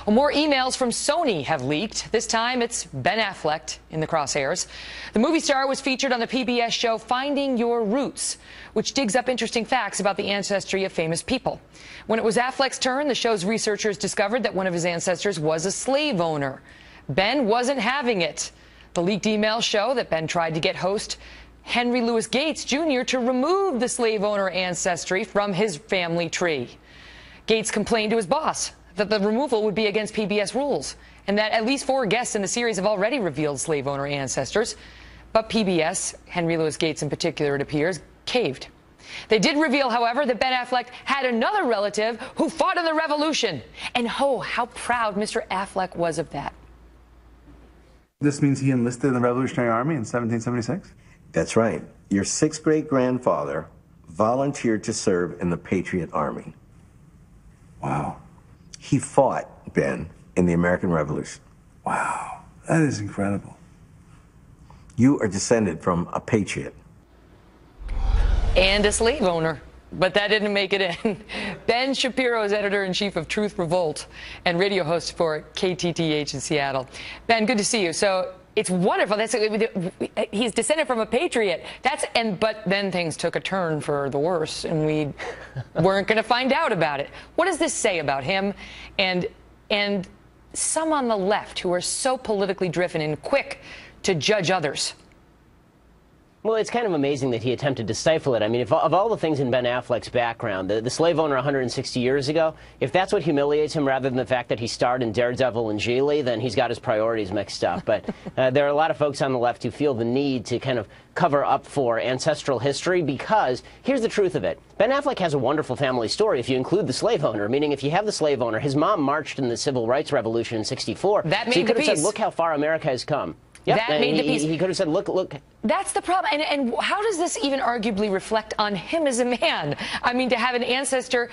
Well, more emails from Sony have leaked. This time it's Ben Affleck in the crosshairs. The movie star was featured on the PBS show Finding Your Roots, which digs up interesting facts about the ancestry of famous people. When it was Affleck's turn, the show's researchers discovered that one of his ancestors was a slave owner. Ben wasn't having it. The leaked emails show that Ben tried to get host Henry Louis Gates Jr. to remove the slave owner ancestry from his family tree. Gates complained to his boss that the removal would be against PBS rules, and that at least 4 guests in the series have already revealed slave owner ancestors. But PBS, Henry Louis Gates in particular, it appears, caved. They did reveal, however, that Ben Affleck had another relative who fought in the Revolution. And oh, how proud Mr. Affleck was of that. This means he enlisted in the Revolutionary Army in 1776? That's right. Your 6th great-grandfather volunteered to serve in the Patriot Army. Wow. He fought, Ben, in the American Revolution. Wow. That is incredible. You are descended from a patriot. And a slave owner. But that didn't make it in. Ben Shapiro is editor-in-chief of Truth Revolt and radio host for KTTH in Seattle. Ben, good to see you. So it's wonderful. He's descended from a patriot. But then things took a turn for the worse, and we weren't going to find out about it. What does this say about him and some on the left who are so politically driven and quick to judge others? Well, it's kind of amazing that he attempted to stifle it. I mean, of all the things in Ben Affleck's background, the slave owner 160 years ago, if that's what humiliates him rather than the fact that he starred in Daredevil and Geely, then he's got his priorities mixed up. But there are a lot of folks on the left who feel the need to kind of cover up for ancestral history because here's the truth of it. Ben Affleck has a wonderful family story if you include the slave owner, meaning if you have the slave owner, his mom marched in the Civil Rights Revolution in '64. That made so he could the have piece. said, look how far America has come. Yep. That made the piece. He could have said, look. That's the problem. And how does this even arguably reflect on him as a man? I mean, to have an ancestor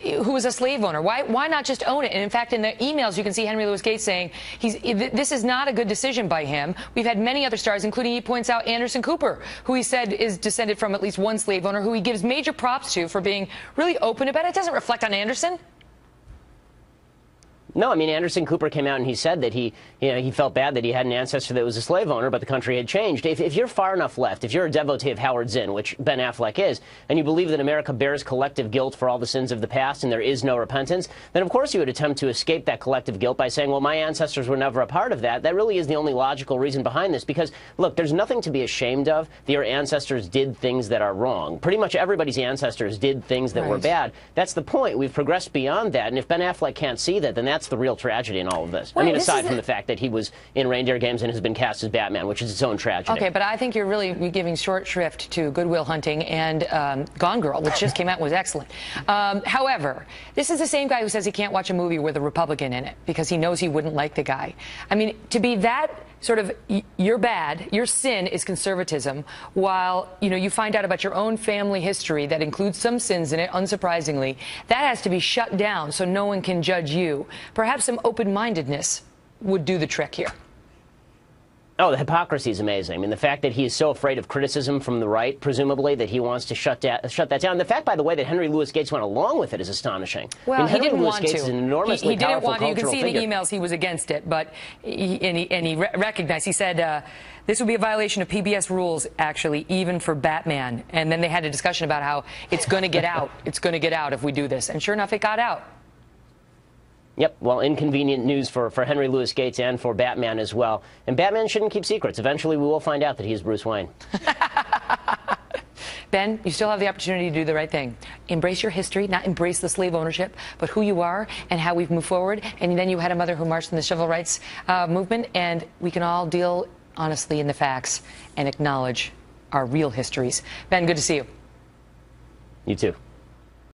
who was a slave owner, why not just own it? And in fact, in the emails, you can see Henry Louis Gates saying this is not a good decision by him. We've had many other stars, including, he points out, Anderson Cooper, who he said is descended from at least one slave owner, who he gives major props to for being really open about it. It doesn't reflect on Anderson. No, I mean, Anderson Cooper came out and he said that he felt bad that he had an ancestor that was a slave owner, but the country had changed. If you're far enough left, if you're a devotee of Howard Zinn, which Ben Affleck is, and you believe that America bears collective guilt for all the sins of the past and there is no repentance, then of course you would attempt to escape that collective guilt by saying, well, my ancestors were never a part of that. That really is the only logical reason behind this, because, look, there's nothing to be ashamed of that your ancestors did things that are wrong. Pretty much everybody's ancestors did things that were bad. That's the point. We've progressed beyond that, and if Ben Affleck can't see that, then that's the real tragedy in all of this. I mean, aside from the fact that he was in Reindeer Games and has been cast as Batman, which is its own tragedy. Okay, but I think you're really giving short shrift to Good Will Hunting and Gone Girl, which just came out and was excellent. However, this is the same guy who says he can't watch a movie with a Republican in it because he knows he wouldn't like the guy. I mean, to be that sort of, you're bad, your sin is conservatism, while, you find out about your own family history that includes some sins in it, unsurprisingly, that has to be shut down so no one can judge you. Perhaps some open-mindedness would do the trick here. Oh, the hypocrisy is amazing. I mean, the fact that he is so afraid of criticism from the right, presumably, that he wants to shut that down. The fact, by the way, that Henry Louis Gates went along with it is astonishing. Well, I mean, he didn't want Gates to. Is an enormously he didn't powerful want to. You can see in figure. the emails he was against it, but he recognized. He said this would be a violation of PBS rules, actually, even for Batman. And then they had a discussion about how it's going to get out. It's going to get out if we do this. And sure enough, it got out. Yep, well, inconvenient news for Henry Louis Gates and for Batman as well. And Batman shouldn't keep secrets. Eventually, we will find out that he is Bruce Wayne. Ben, you still have the opportunity to do the right thing. Embrace your history, not embrace the slave ownership, but who you are and how we've moved forward. And then you had a mother who marched in the civil rights movement, and we can all deal honestly in the facts and acknowledge our real histories. Ben, good to see you. You too.